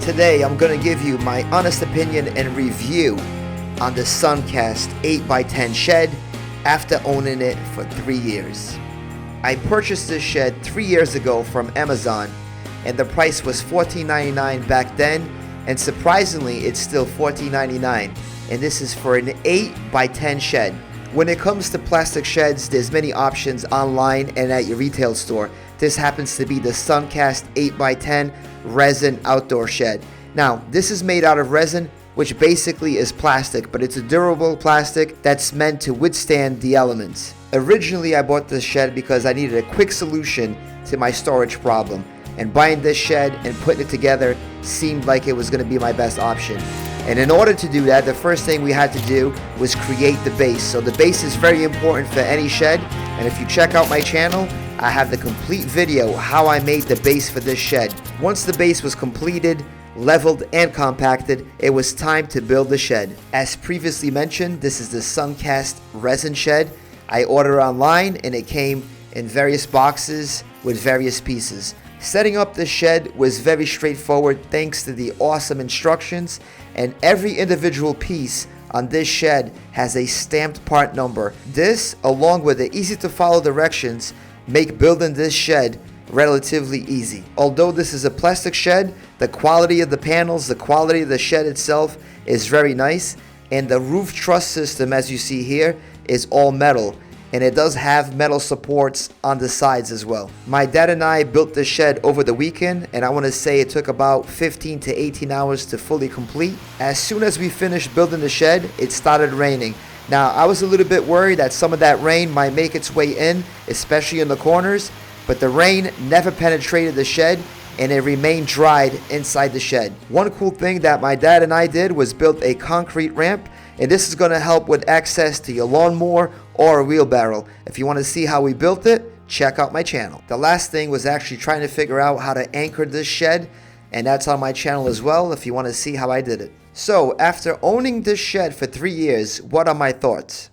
Today I'm going to give you my honest opinion and review on the SUNCAST 8x10 shed after owning it for 3 years. I purchased this shed 3 years ago from Amazon and the price was $14.99 back then, and surprisingly it's still $14.99, and this is for an 8x10 shed. When it comes to plastic sheds, there's many options online and at your retail store. This happens to be the SUNCAST 8x10 resin outdoor shed. Now, this is made out of resin, which basically is plastic, but it's a durable plastic that's meant to withstand the elements. Originally, I bought this shed because I needed a quick solution to my storage problem, and buying this shed and putting it together seemed like it was going to be my best option. And in order to do that, the first thing we had to do was create the base. So the base is very important for any shed, and if you check out my channel, I have the complete video how I made the base for this shed. Once the base was completed, leveled and compacted, it was time to build the shed. As previously mentioned, this is the SUNCAST Resin Shed. I ordered online and it came in various boxes with various pieces. Setting up this shed was very straightforward thanks to the awesome instructions, and every individual piece on this shed has a stamped part number. This, along with the easy to follow directions, make building this shed relatively easy. Although this is a plastic shed, the quality of the panels, the quality of the shed itself is very nice, and the roof truss system, as you see here, is all metal, and it does have metal supports on the sides as well. My dad and I built this shed over the weekend, and I want to say it took about 15 to 18 hours to fully complete. As soon as we finished building the shed, it started raining. Now, I was a little bit worried that some of that rain might make its way in, especially in the corners, but the rain never penetrated the shed and it remained dried inside the shed. One cool thing that my dad and I did was build a concrete ramp, and this is going to help with access to your lawnmower or a wheelbarrow. If you want to see how we built it, check out my channel. The last thing was actually trying to figure out how to anchor this shed, and that's on my channel as well if you want to see how I did it. So, after owning this shed for 3 years, what are my thoughts?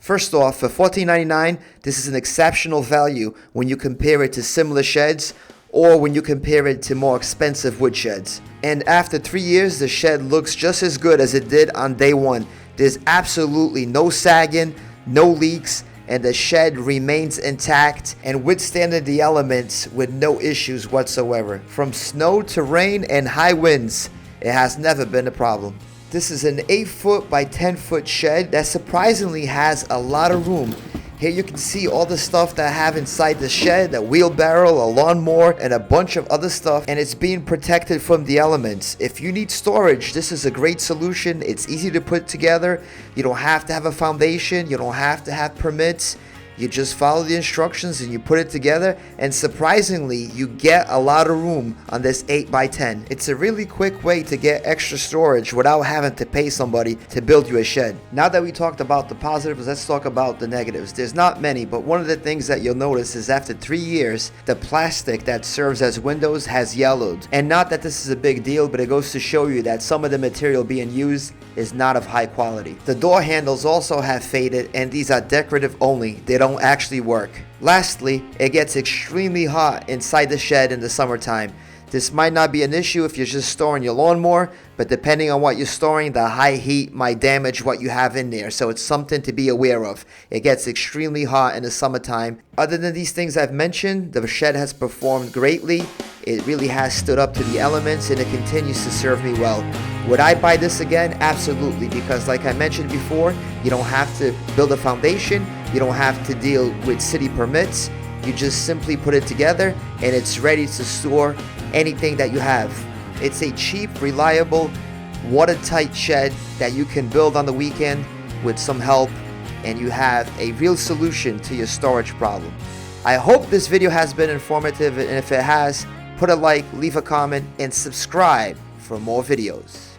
First off, for $14.99, this is an exceptional value when you compare it to similar sheds or when you compare it to more expensive wood sheds. And after 3 years, the shed looks just as good as it did on day one. There's absolutely no sagging, no leaks, and the shed remains intact and withstanding the elements with no issues whatsoever. From snow to rain and high winds, it has never been a problem. This is an 8-foot by 10-foot shed that surprisingly has a lot of room. Here you can see all the stuff that I have inside the shed, a wheelbarrow, a lawnmower, and a bunch of other stuff, and it's being protected from the elements. If you need storage, this is a great solution. It's easy to put together. You don't have to have a foundation. You don't have to have permits. You just follow the instructions and you put it together, and surprisingly, you get a lot of room on this 8x10. It's a really quick way to get extra storage without having to pay somebody to build you a shed. Now that we talked about the positives, let's talk about the negatives. There's not many, but one of the things that you'll notice is after 3 years, the plastic that serves as windows has yellowed. And not that this is a big deal, but it goes to show you that some of the material being used is not of high quality. The door handles also have faded, and these are decorative only. They don't actually work. Lastly, it gets extremely hot inside the shed in the summertime. This might not be an issue if you're just storing your lawnmower, but depending on what you're storing, the high heat might damage what you have in there, so it's something to be aware of. It gets extremely hot in the summertime. Other than these things I've mentioned, the shed has performed greatly. It really has stood up to the elements, and it continues to serve me well. Would I buy this again? Absolutely, because like I mentioned before, you don't have to build a foundation, you don't have to deal with city permits. You just simply put it together and it's ready to store anything that you have. It's a cheap, reliable, watertight shed that you can build on the weekend with some help, and you have a real solution to your storage problem. I hope this video has been informative, and if it has, put a like, leave a comment, and subscribe for more videos.